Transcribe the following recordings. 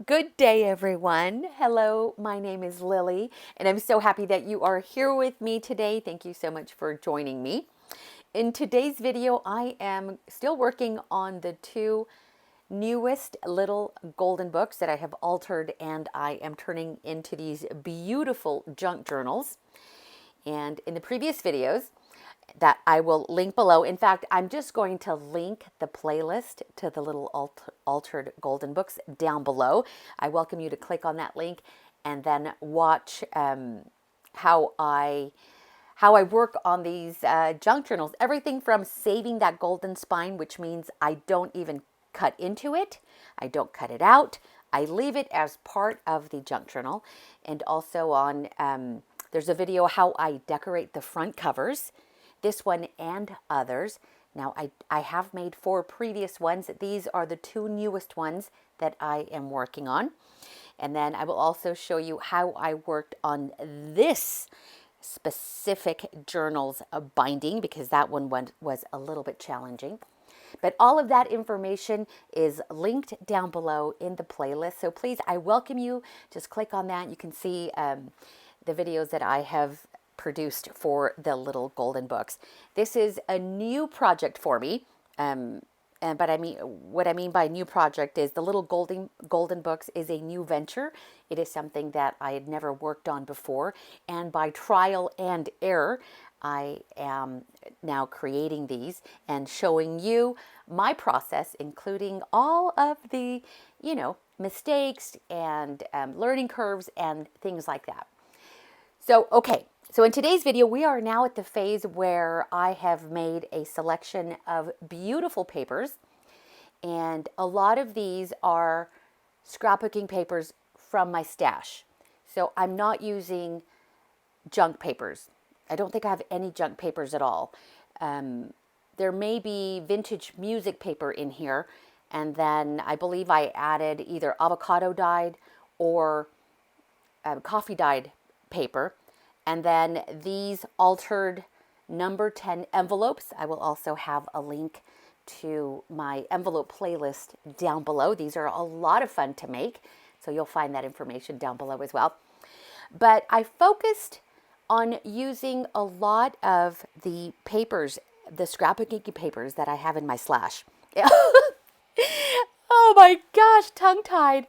Good day, everyone. Hello, my name is Lily, and I'm so happy that you are here with me today. Thank you so much for joining me. In today's video, I am still working on the two newest little golden books that I have altered, and I am turning into these beautiful junk journals. And in the previous videos, that I will link below. In fact, I'm just going to link the playlist to the little altered golden books down below. I welcome you to click on that link and then watch how I work on these junk journals. Everything from saving that golden spine, which means I don't even cut into it. I don't cut it out. I leave it as part of the junk journal. And also on, there's a video how I decorate the front covers. This one and others. Now, I have made 4 previous ones. These are the 2 newest ones that I am working on. And then I will also show you how I worked on this specific journal's binding, because that one was a little bit challenging. But all of that information is linked down below in the playlist. So please, I welcome you. Just click on that. You can see the videos that I have produced for the little golden books. This is a new project for me. But I mean, what I mean by new project is the little golden books is a new venture. It is something that I had never worked on before, and by trial and error, I am now creating these and showing you my process, including all of the, mistakes and learning curves and things like that. So, okay. So in today's video, we are now at the phase where I have made a selection of beautiful papers, and a lot of these are scrapbooking papers from my stash. So I'm not using junk papers. I don't think I have any junk papers at all. There may be vintage music paper in here, and then I believe I added either avocado dyed or coffee dyed paper. And then these altered number 10 envelopes. I will also have a link to my envelope playlist down below. These are a lot of fun to make, so you'll find that information down below as well. But I focused on using a lot of the papers, the scrapbooking papers that I have in my slash. Oh my gosh, tongue-tied.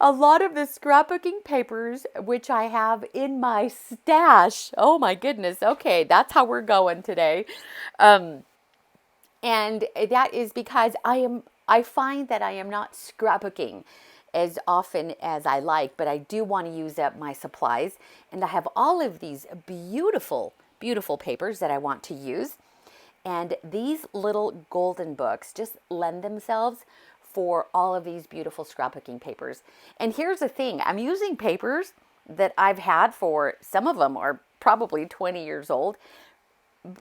A lot of the scrapbooking papers, which I have in my stash. Oh my goodness. Okay, that's how we're going today. And that is because I find that I am not scrapbooking as often as I like, but I do want to use up my supplies. And I have all of these beautiful, beautiful papers that I want to use. And these little golden books just lend themselves for all of these beautiful scrapbooking papers. And here's the thing, I'm using papers that I've had for, some of them are probably 20 years old,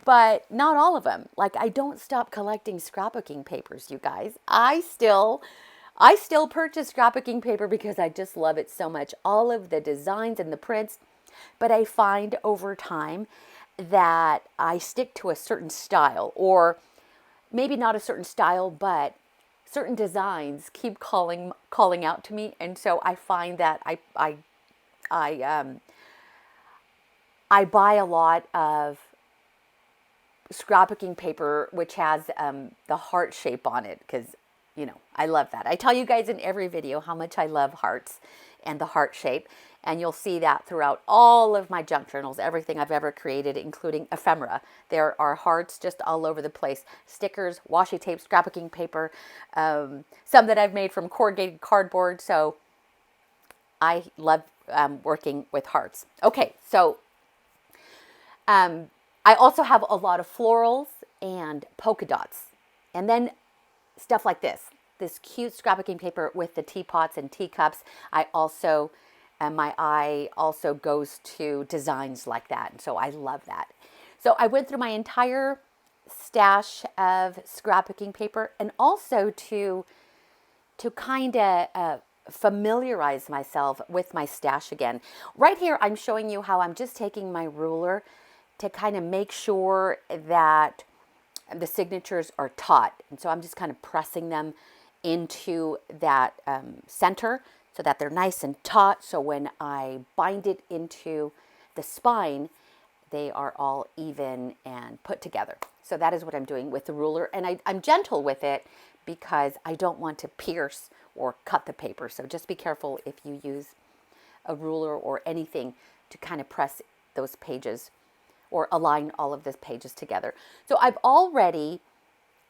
but not all of them. Like, I don't stop collecting scrapbooking papers, you guys. I still purchase scrapbooking paper because I just love it so much. All of the designs and the prints, but I find over time that I stick to a certain style, or maybe not a certain style, but certain designs keep calling out to me, and so I find that I buy a lot of scrapbooking paper which has the heart shape on it, because I love that. I tell you guys in every video how much I love hearts and the heart shape, and you'll see that throughout all of my junk journals, everything I've ever created, including ephemera. There are hearts just all over the place. Stickers, washi tape, scrapbooking paper, some that I've made from corrugated cardboard. So I love working with hearts. Okay, so I also have a lot of florals and polka dots. And then stuff like this cute scrapbooking paper with the teapots and teacups. My eye also goes to designs like that. And so I love that. So I went through my entire stash of scrapbooking paper, and also to kind of familiarize myself with my stash again. Right here, I'm showing you how I'm just taking my ruler to kind of make sure that the signatures are taut. And so I'm just kind of pressing them into that center so that they're nice and taut. So when I bind it into the spine, they are all even and put together. So that is what I'm doing with the ruler. And I'm gentle with it because I don't want to pierce or cut the paper. So just be careful if you use a ruler or anything to kind of press those pages or align all of the pages together. So I've already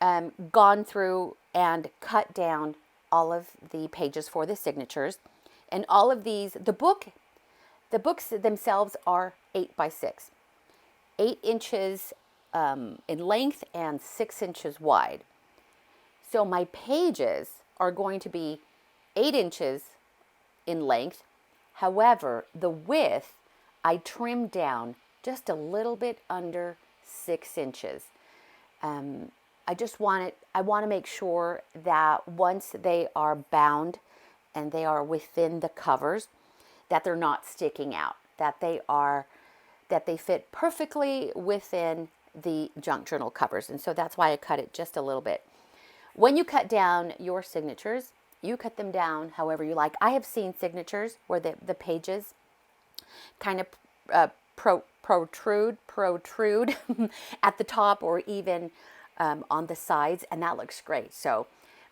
gone through and cut down all of the pages for the signatures. And all of these, the books themselves are 8 by 6. 8 inches in length and 6 inches wide. So my pages are going to be 8 inches in length. However, the width I trimmed down just a little bit under 6 inches. I want to make sure that once they are bound and they are within the covers, that they're not sticking out, that they fit perfectly within the junk journal covers. And so that's why I cut it just a little bit. When you cut down your signatures, you cut them down however you like. I have seen signatures where the pages kind of protrude at the top or even on the sides, and that looks great. So,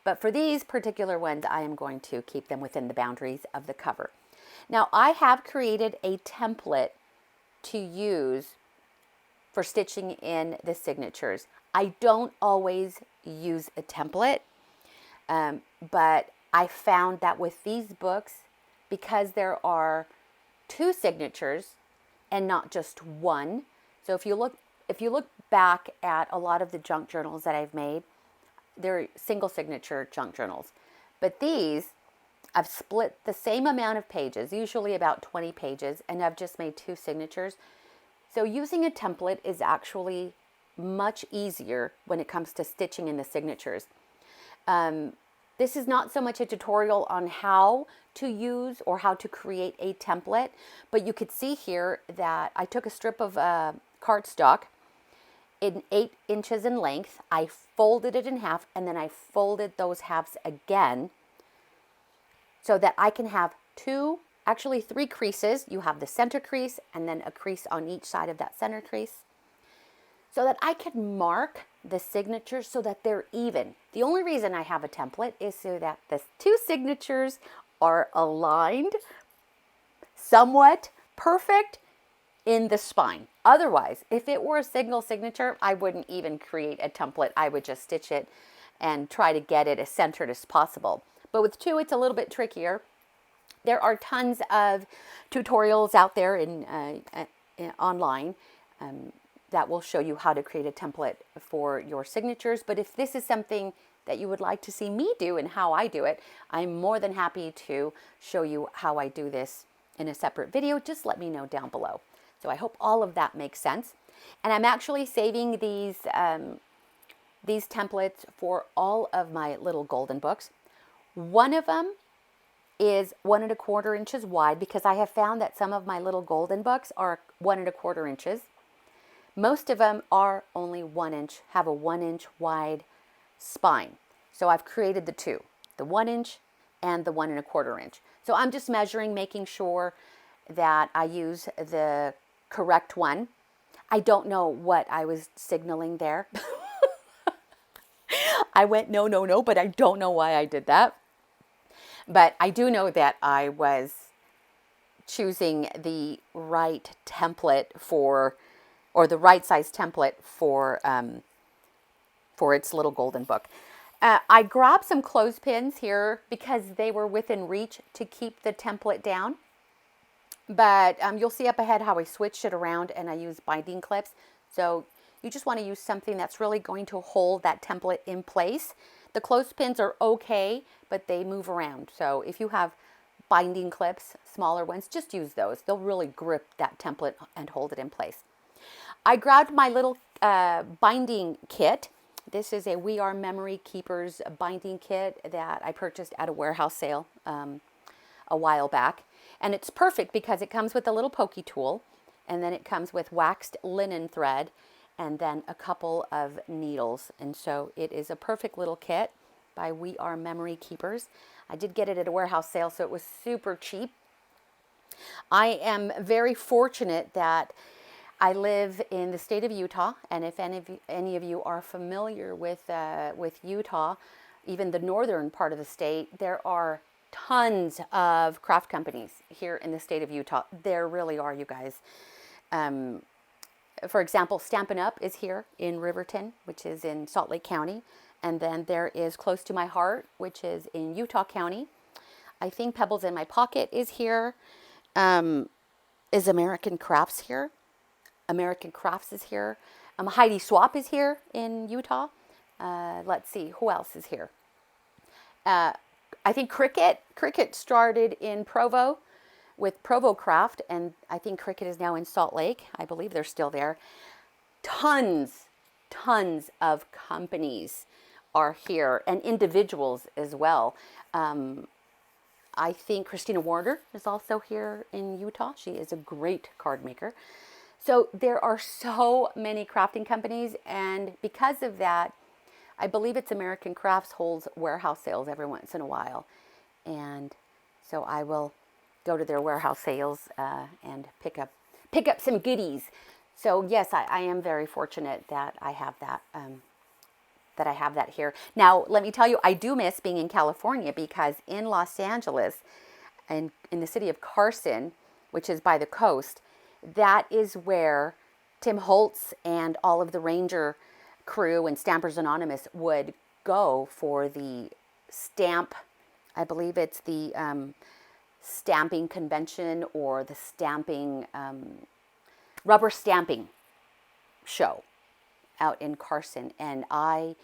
but for these particular ones, I am going to keep them within the boundaries of the cover. Now, I have created a template to use for stitching in the signatures. I don't always use a template, but I found that with these books, because there are 2 signatures and not just one. So if you look back at a lot of the junk journals that I've made, they're single signature junk journals. But these, I've split the same amount of pages, usually about 20 pages, and I've just made 2 signatures. So using a template is actually much easier when it comes to stitching in the signatures. This is not so much a tutorial on how to use or how to create a template, but you could see here that I took a strip of cardstock in 8 inches in length. I folded it in half, and then I folded those halves again so that I can have 3 creases. You have the center crease and then a crease on each side of that center crease, so that I can mark the signatures so that they're even. The only reason I have a template is so that the 2 signatures are aligned somewhat perfect in the spine. Otherwise, if it were a single signature, I wouldn't even create a template. I would just stitch it and try to get it as centered as possible. But with 2, it's a little bit trickier. There are tons of tutorials out there online that will show you how to create a template for your signatures. But if this is something that you would like to see me do and how I do it, I'm more than happy to show you how I do this in a separate video. Just let me know down below. So I hope all of that makes sense. And I'm actually saving these templates for all of my little golden books. One of them is 1 1/4 inches wide, because I have found that some of my little golden books are 1 1/4 inches. Most of them are only 1 inch, have a 1 inch wide spine. So I've created the 2, the 1 inch and the 1 1/4 inch. So I'm just measuring, making sure that I use the correct one. I don't know what I was signaling there. I went no, but I don't know why I did that. But I do know that I was choosing the right template or the right size template for its little golden book. I grabbed some clothespins here because they were within reach to keep the template down. But you'll see up ahead how I switched it around and I used binding clips. So you just want to use something that's really going to hold that template in place. The clothespins are okay, but they move around. So if you have binding clips, smaller ones, just use those. They'll really grip that template and hold it in place. I grabbed my little binding kit. This is a We Are Memory Keepers binding kit that I purchased at a warehouse sale a while back. And it's perfect because it comes with a little pokey tool, and then it comes with waxed linen thread, and then a couple of needles. And so it is a perfect little kit by We Are Memory Keepers. I did get it at a warehouse sale, so it was super cheap. I am very fortunate that I live in the state of Utah, and if any of you are familiar with Utah, even the northern part of the state, there are tons of craft companies here in the state of Utah. There really are, you guys. For example, Stampin' Up! Is here in Riverton, which is in Salt Lake County. And then there is Close to My Heart, which is in Utah County. I think Pebbles in My Pocket is here. Is American Crafts here? American Crafts is here. Heidi Swap is here in Utah. Let's see, who else is here? I think Cricut started in Provo with Provo Craft, and I think Cricut is now in Salt Lake. I believe they're still there. Tons of companies are here, and individuals as well. I think Christina Warner is also here in Utah. She is a great card maker. So there are so many crafting companies, and because of that, I believe it's American Crafts holds warehouse sales every once in a while. And so I will go to their warehouse sales and pick up some goodies. So yes, I am very fortunate that I have that here. Now, let me tell you, I do miss being in California, because in Los Angeles and in the city of Carson, which is by the coast, that is where Tim Holtz and all of the Ranger crew and Stampers Anonymous would go for the stamp. I believe it's the stamping convention, or the stamping, rubber stamping show out in Carson. And I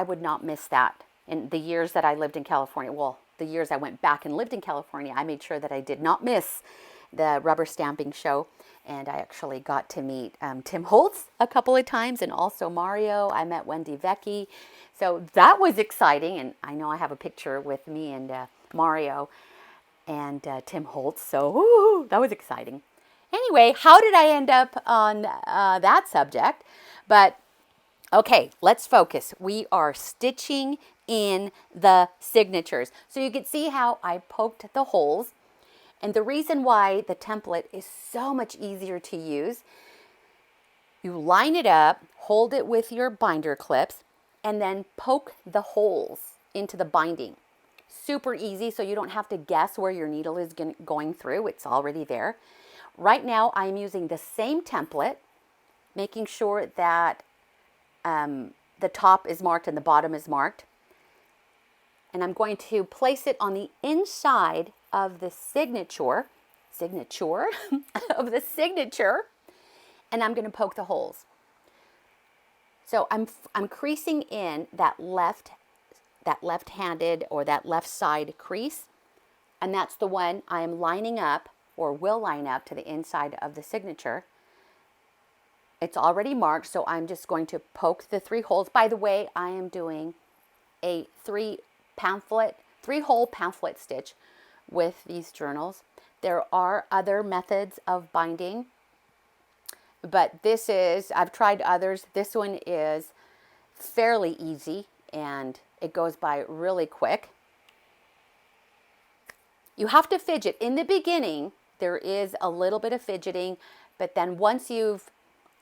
would not miss that. In the years that I lived in California, well, the years I went back and lived in California, I made sure that I did not miss the rubber stamping show. And I actually got to meet Tim Holtz a couple of times, and also Mario. I met Wendy Vecchi. So that was exciting. And I know I have a picture with me and Mario and Tim Holtz. So that was exciting. Anyway, how did I end up on that subject? But okay, let's focus. We are stitching in the signatures. So you can see how I poked the holes. And the reason why the template is so much easier to use, you line it up, hold it with your binder clips, and then poke the holes into the binding. Super easy, so you don't have to guess where your needle is going through. It's already there. Right now, I'm using the same template, making sure that the top is marked and the bottom is marked. And I'm going to place it on the inside of the signature of the signature, and I'm going to poke the holes. So I'm creasing in that left-handed or that left side crease, and that's the one I am lining up, or will line up, to the inside of the signature. It's already marked, so I'm just going to poke the 3 holes. By the way, I am doing a 3-hole pamphlet stitch with these journals. There are other methods of binding, but I've tried others. This one is fairly easy, and it goes by really quick. You have to fidget. In the beginning, there is a little bit of fidgeting, but then once you've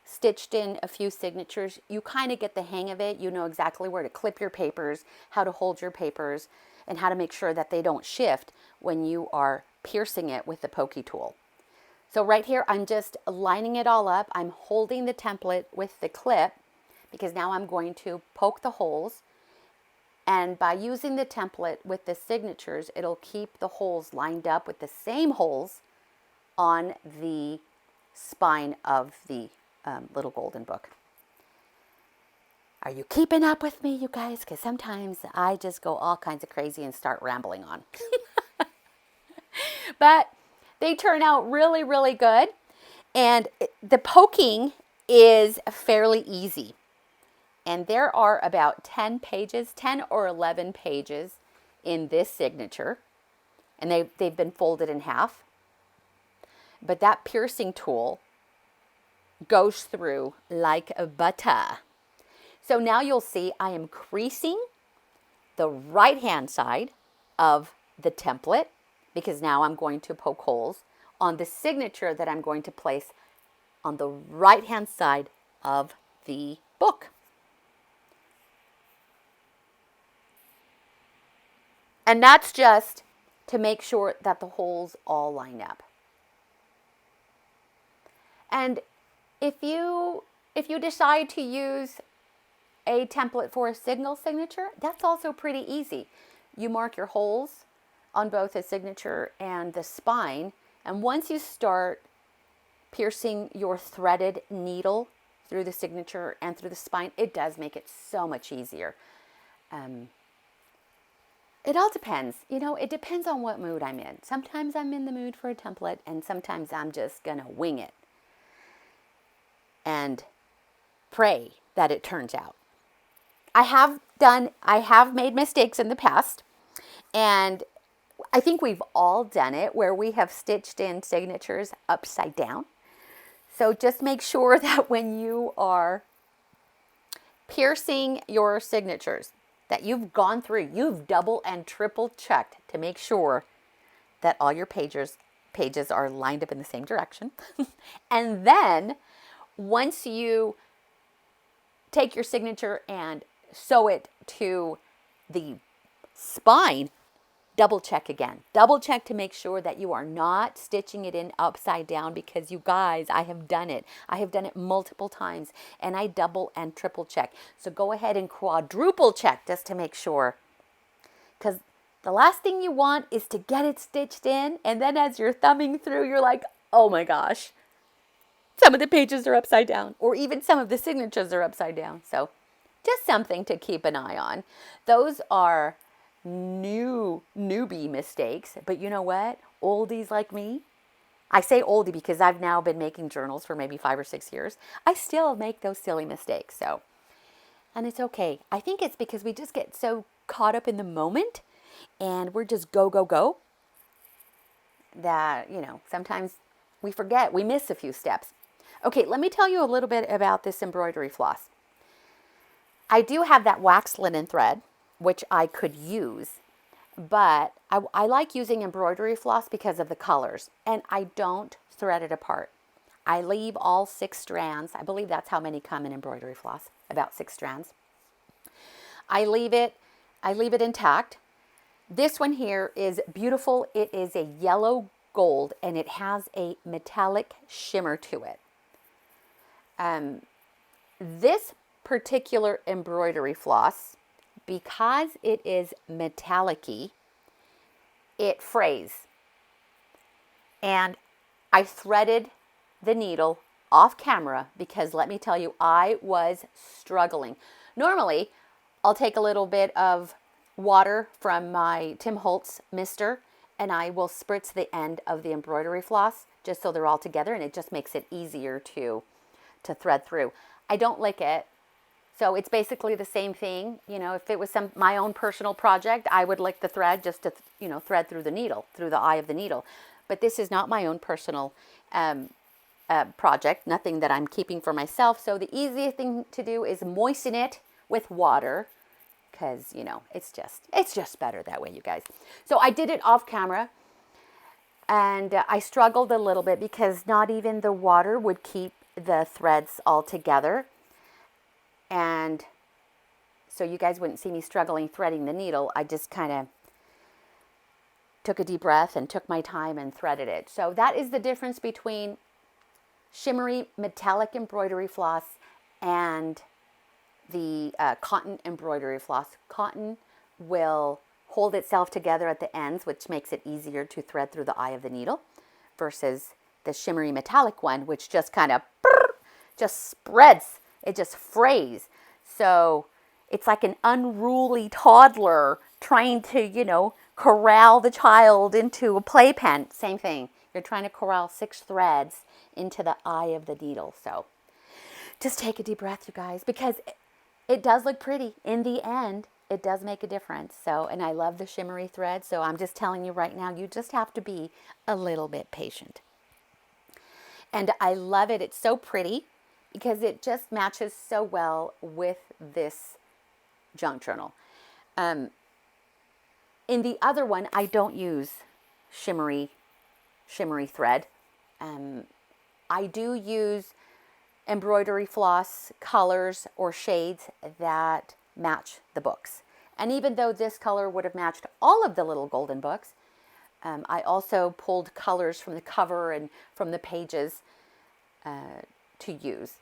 stitched in a few signatures, you kind of get the hang of it. You know exactly where to clip your papers, how to hold your papers, and how to make sure that they don't shift when you are piercing it with the pokey tool. So right here, I'm just lining it all up. I'm holding the template with the clip, because now I'm going to poke the holes. And by using the template with the signatures, it'll keep the holes lined up with the same holes on the spine of the little golden book. Are you keeping up with me, you guys? Because sometimes I just go all kinds of crazy and start rambling on. But they turn out really, really good. And the poking is fairly easy. And there are about 10 or 11 pages in this signature. And they've been folded in half. But that piercing tool goes through like a butter. So now you'll see I am creasing the right hand side of the template, because now I'm going to poke holes on the signature that I'm going to place on the right hand side of the book. And that's just to make sure that the holes all line up. And if you decide to use a template for a single signature, that's also pretty easy. You mark your holes on both the signature and the spine, and once you start piercing your threaded needle through the signature and through the spine, it does make it so much easier. It all depends. It depends on what mood I'm in. Sometimes I'm in the mood for a template, and sometimes I'm just gonna wing it and pray that it turns out. I have made mistakes in the past, and I think we've all done it where we have stitched in signatures upside down. So just make sure that when you are piercing your signatures, that you've gone through, you've double and triple checked to make sure that all your pages are lined up in the same direction. And then once you take your signature and sew it to the spine, double check again. Double check to make sure that you are not stitching it in upside down, because you guys, I have done it. I have done it multiple times, and I double and triple check. So go ahead and quadruple check just to make sure, because the last thing you want is to get it stitched in, and then as you're thumbing through, you're like, oh my gosh, some of the pages are upside down, or even some of the signatures are upside down. So just something to keep an eye on. Those are newbie mistakes, but you know what? Oldies like me, I say oldie because I've now been making journals for maybe 5 or 6 years. I still make those silly mistakes. So, and it's okay. I think it's because we just get so caught up in the moment and we're just go, go, go that, sometimes we forget, we miss a few steps. Okay, let me tell you a little bit about this embroidery floss. I do have that wax linen thread, which I could use, but I like using embroidery floss because of the colors, and I don't thread it apart. I leave all 6 strands. I believe that's how many come in embroidery floss, about 6 strands. I leave it intact. This one here is beautiful. It is a yellow gold, and it has a metallic shimmer to it. This particular embroidery floss, because it is metallic-y, it frays. And I threaded the needle off camera because let me tell you, I was struggling. Normally, I'll take a little bit of water from my Tim Holtz mister and I will spritz the end of the embroidery floss just so they're all together, and it just makes it easier to thread through. I don't lick it. So it's basically the same thing. If it was my own personal project, I would lick the thread just to, thread through the needle, through the eye of the needle. But this is not my own personal project, nothing that I'm keeping for myself. So the easiest thing to do is moisten it with water, because, it's just better that way, you guys. So I did it off camera, and I struggled a little bit because not even the water would keep the threads all together. And so you guys wouldn't see me struggling threading the needle. I just kind of took a deep breath and took my time and threaded it. So that is the difference between shimmery metallic embroidery floss and the cotton embroidery floss. Cotton will hold itself together at the ends, which makes it easier to thread through the eye of the needle, versus the shimmery metallic one, which just kind of just spreads. It just frays. So it's like an unruly toddler trying to, corral the child into a playpen. Same thing. You're trying to corral 6 threads into the eye of the needle. So just take a deep breath, you guys, because it does look pretty. In the end, it does make a difference. So, and I love the shimmery thread. So I'm just telling you right now, you just have to be a little bit patient. And I love it. It's so pretty, because it just matches so well with this junk journal. In the other one, I don't use shimmery thread. I do use embroidery floss colors or shades that match the books. And even though this color would have matched all of the little golden books, I also pulled colors from the cover and from the pages to use.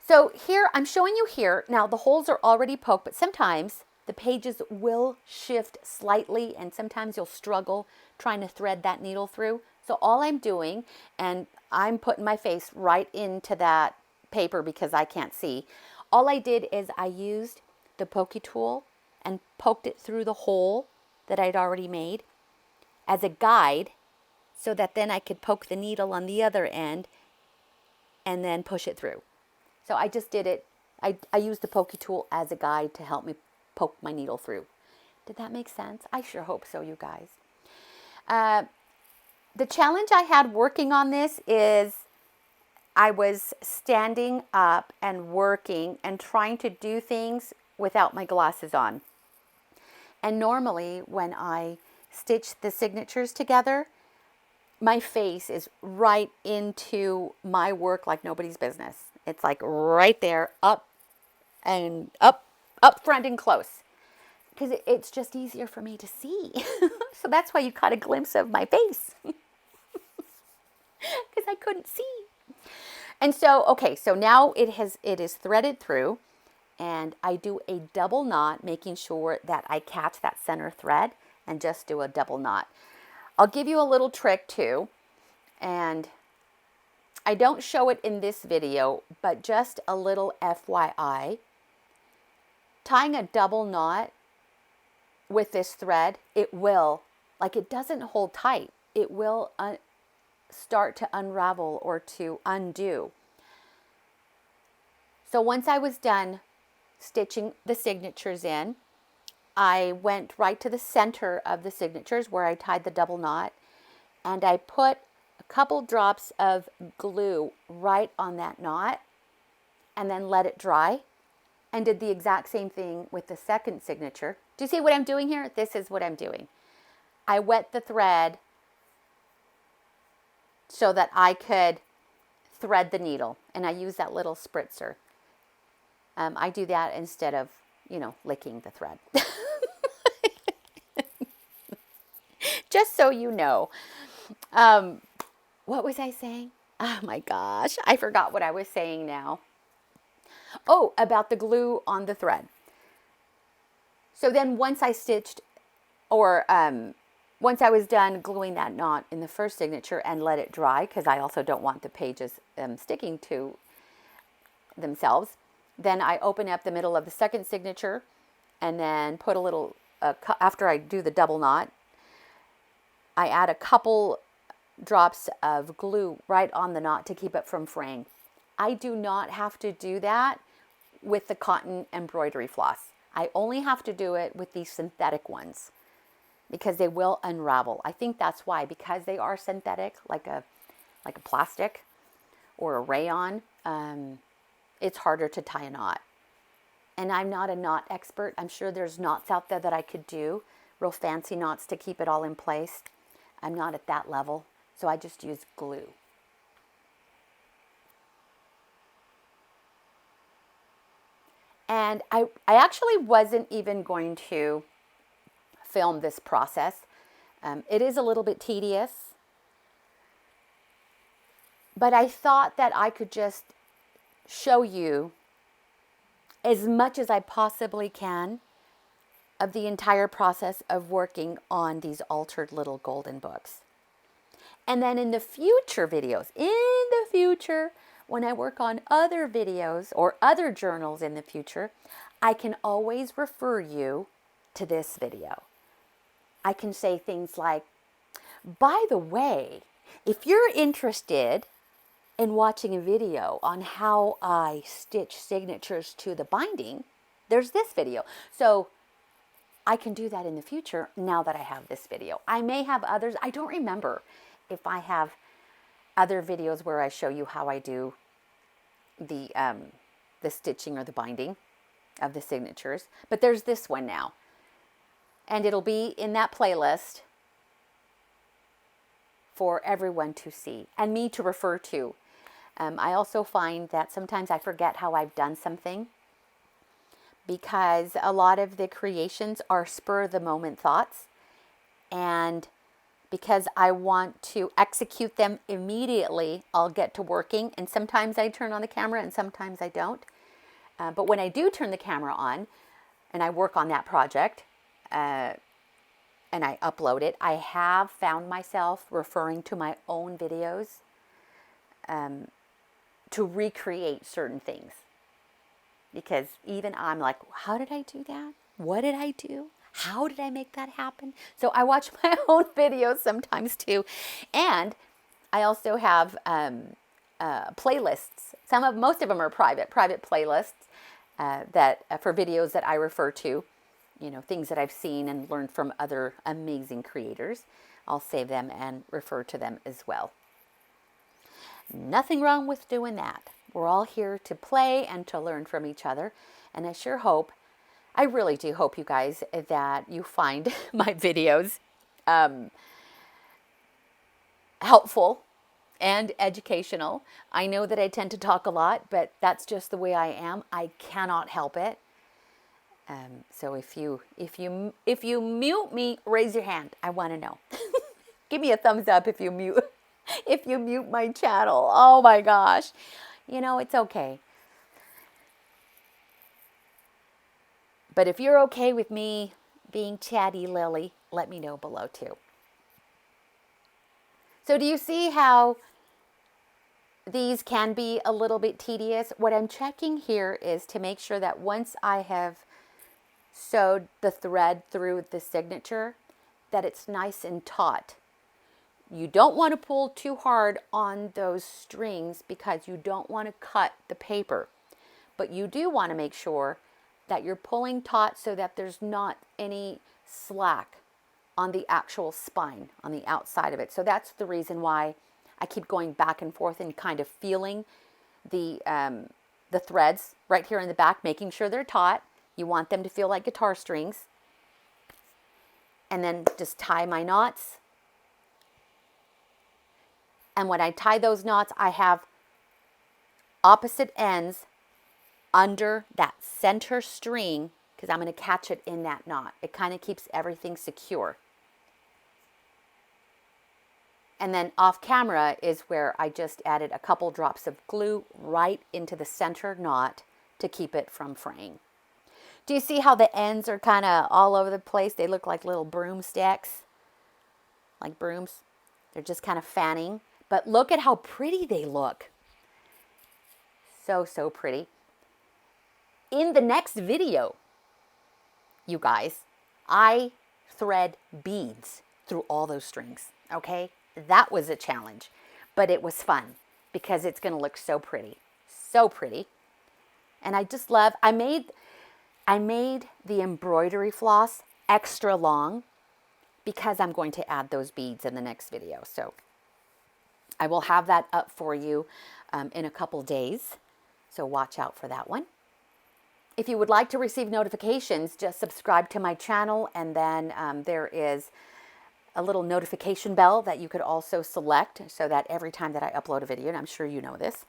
So here, I'm showing you here. Now the holes are already poked, but sometimes the pages will shift slightly and sometimes you'll struggle trying to thread that needle through. So all I'm doing, and I'm putting my face right into that paper because I can't see. All I did is I used the pokey tool and poked it through the hole that I'd already made as a guide so that then I could poke the needle on the other end and then push it through. So I just did it. I used the pokey tool as a guide to help me poke my needle through. Did that make sense? I sure hope so, you guys. The challenge I had working on this is I was standing up and working and trying to do things without my glasses on. And normally when I stitch the signatures together, my face is right into my work like nobody's business. It's like right there, up front and close. Because it's just easier for me to see. So that's why you caught a glimpse of my face. Because I couldn't see. And so, okay, so now it is threaded through. And I do a double knot, making sure that I catch that center thread and just do a double knot. I'll give you a little trick too. And I don't show it in this video, but just a little FYI. Tying a double knot with this thread, it will, like it doesn't hold tight. It will start to unravel or to undo. So once I was done stitching the signatures in, I went right to the center of the signatures where I tied the double knot, and I put a couple drops of glue right on that knot and then let it dry, and did the exact same thing with the second signature. Do you see what I'm doing here? This is what I'm doing. I wet the thread so that I could thread the needle, and I use that little spritzer. I do that instead of, licking the thread. Just so you know. What was I saying? Oh my gosh, I forgot what I was saying now. Oh, about the glue on the thread. So then once I stitched, or once I was done gluing that knot in the first signature and let it dry, because I also don't want the pages sticking to themselves, then I open up the middle of the second signature and then put a little, after I do the double knot, I add a couple drops of glue right on the knot to keep it from fraying. I do not have to do that with the cotton embroidery floss. I only have to do it with these synthetic ones because they will unravel. I think that's why, because they are synthetic, like a plastic or a rayon, it's harder to tie a knot. And I'm not a knot expert. I'm sure there's knots out there that I could do, real fancy knots to keep it all in place. I'm not at that level, so I just use glue. And I actually wasn't even going to film this process. It is a little bit tedious, but I thought that I could just show you as much as I possibly can of the entire process of working on these altered little golden books. And then in the future videos, when I work on other videos or other journals in the future, I can always refer you to this video. I can say things like, by the way, if you're interested in watching a video on how I stitch signatures to the binding, there's this video. So I can do that in the future now that I have this video. I may have others. I don't remember if I have other videos where I show you how I do the stitching or the binding of the signatures. But there's this one now. and it'll be in that playlist for everyone to see and me to refer to. I also find that sometimes I forget how I've done something because a lot of the creations are spur of the moment thoughts, and because I want to execute them immediately, I'll get to working, and sometimes I turn on the camera and sometimes I don't. But when I do turn the camera on and I work on that project, and I upload it, I have found myself referring to my own videos to recreate certain things. Because even I'm like, how did I do that? What did I do? How did I make that happen? So I watch my own videos sometimes too. And I also have playlists. Most of them are private playlists that for videos that I refer to. You know, things that I've seen and learned from other amazing creators. I'll save them and refer to them as well. Nothing wrong with doing that. We're all here to play and to learn from each other. And I really do hope you guys that you find my videos helpful and educational. I know that I tend to talk a lot, but that's just the way I am. I cannot help it. So if you mute me, raise your hand. I want to know. Give me a thumbs up if you mute my channel. Oh my gosh. You know, it's okay. But if you're okay with me being chatty Lily, let me know below too. So do you see how these can be a little bit tedious? What I'm checking here is to make sure that once I have sewed the thread through the signature, that it's nice and taut. You don't want to pull too hard on those strings because you don't want to cut the paper. But you do want to make sure that you're pulling taut so that there's not any slack on the actual spine, on the outside of it. So that's the reason why I keep going back and forth and kind of feeling the threads right here in the back, making sure they're taut. You want them to feel like guitar strings. And then just tie my knots. And when I tie those knots, I have opposite ends under that center string because I'm going to catch it in that knot. It kind of keeps everything secure. And then off camera is where I just added a couple drops of glue right into the center knot to keep it from fraying. Do you see how the ends are kind of all over the place? They look like little broomsticks, like brooms. They're just kind of fanning. But look at how pretty they look. So, so pretty. In the next video, you guys, I thread beads through all those strings, okay? That was a challenge, but it was fun because it's going to look so pretty. So pretty. And I just love, I made the embroidery floss extra long because I'm going to add those beads in the next video. So I will have that up for you in a couple days. So watch out for that one. If you would like to receive notifications, just subscribe to my channel, and then there is a little notification bell that you could also select so that every time that I upload a video, and I'm sure you know this,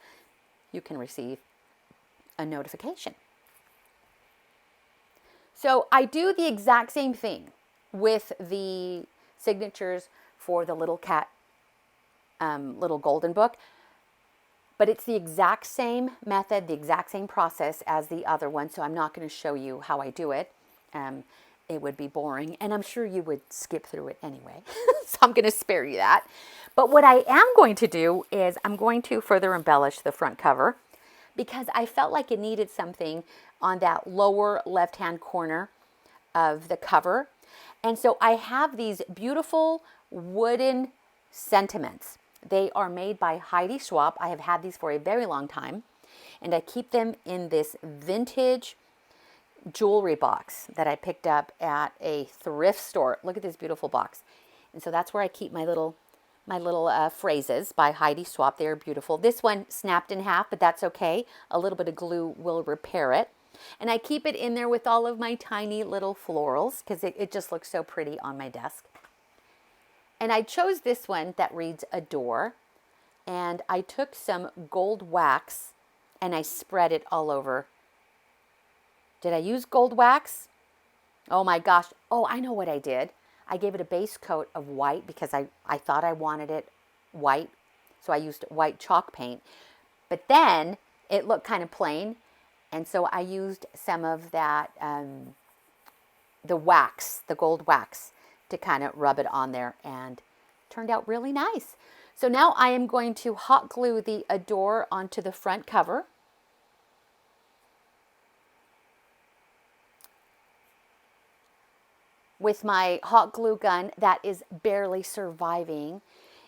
you can receive a notification. So I do the exact same thing with the signatures for the little cat, little golden book, but it's the exact same method, the exact same process as the other one. So I'm not going to show you how I do it. It would be boring, and I'm sure you would skip through it anyway. So I'm going to spare you that. But what I am going to do is I'm going to further embellish the front cover because I felt like it needed something on that lower left-hand corner of the cover. And so I have these beautiful wooden sentiments. They are made by Heidi Swapp. I have had these for a very long time, and I keep them in this vintage jewelry box that I picked up at a thrift store. Look at this beautiful box. And so that's where I keep my little phrases by Heidi Swapp. They are beautiful. This one snapped in half, but that's okay. A little bit of glue will repair it. And I keep it in there with all of my tiny little florals because it just looks so pretty on my desk. And I chose this one that reads Adore. And I took some gold wax and I spread it all over. Did I use gold wax? Oh my gosh. Oh, I know what I did. I gave it a base coat of white because I thought I wanted it white. So I used white chalk paint. But then it looked kind of plain. And so I used some of that, the wax, the gold wax, to kind of rub it on there, and it turned out really nice. So now I am going to hot glue the Adore onto the front cover. With my hot glue gun that is barely surviving.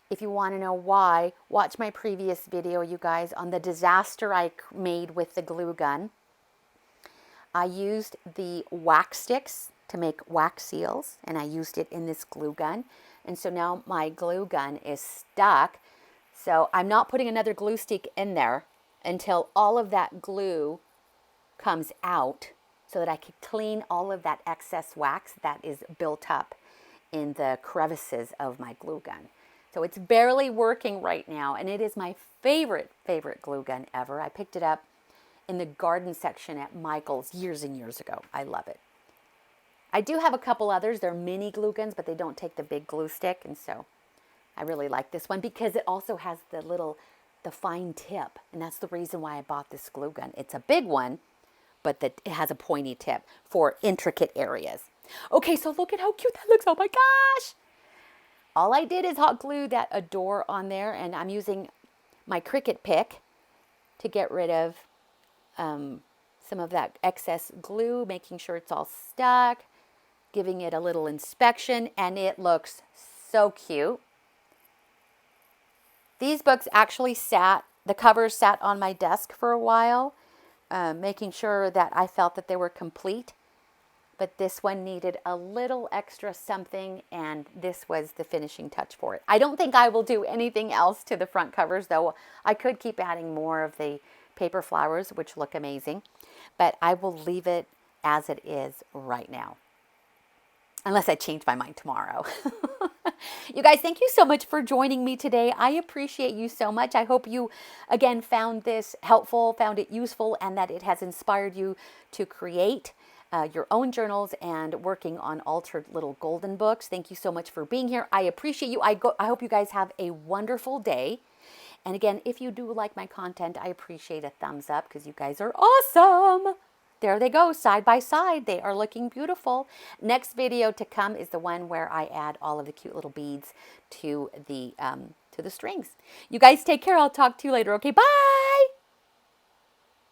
If you want to know why, watch my previous video, you guys, on the disaster I made with the glue gun. I used the wax sticks to make wax seals, and I used it in this glue gun. And so now my glue gun is stuck. So I'm not putting another glue stick in there until all of that glue comes out so that I can clean all of that excess wax that is built up in the crevices of my glue gun. So it's barely working right now, and it is my favorite glue gun ever. I picked it up in the garden section at Michael's years and years ago. I love it. I do have a couple others. They're mini glue guns, but they don't take the big glue stick. And so I really like this one because it also has the fine tip. And that's the reason why I bought this glue gun. It's a big one, but it has a pointy tip for intricate areas. Okay, so look at how cute that looks. Oh my gosh. All I did is hot glue that Adore on there, and I'm using my Cricut pick to get rid of some of that excess glue, making sure it's all stuck, giving it a little inspection, and it looks so cute. These books actually the covers sat on my desk for a while, making sure that I felt that they were complete. But this one needed a little extra something, and this was the finishing touch for it. I don't think I will do anything else to the front covers, though. I could keep adding more of the paper flowers, which look amazing, but I will leave it as it is right now, unless I change my mind tomorrow. You guys, thank you so much for joining me today. I appreciate you so much. I hope you, again, found this helpful, found it useful, and that it has inspired you to create your own journals and working on altered little golden books. Thank you so much for being here. I appreciate you. I hope you guys have a wonderful day. And again, if you do like my content, I appreciate a thumbs up because you guys are awesome. There they go, side by side. They are looking beautiful. Next video to come is the one where I add all of the cute little beads to the strings. You guys take care. I'll talk to you later. Okay, bye.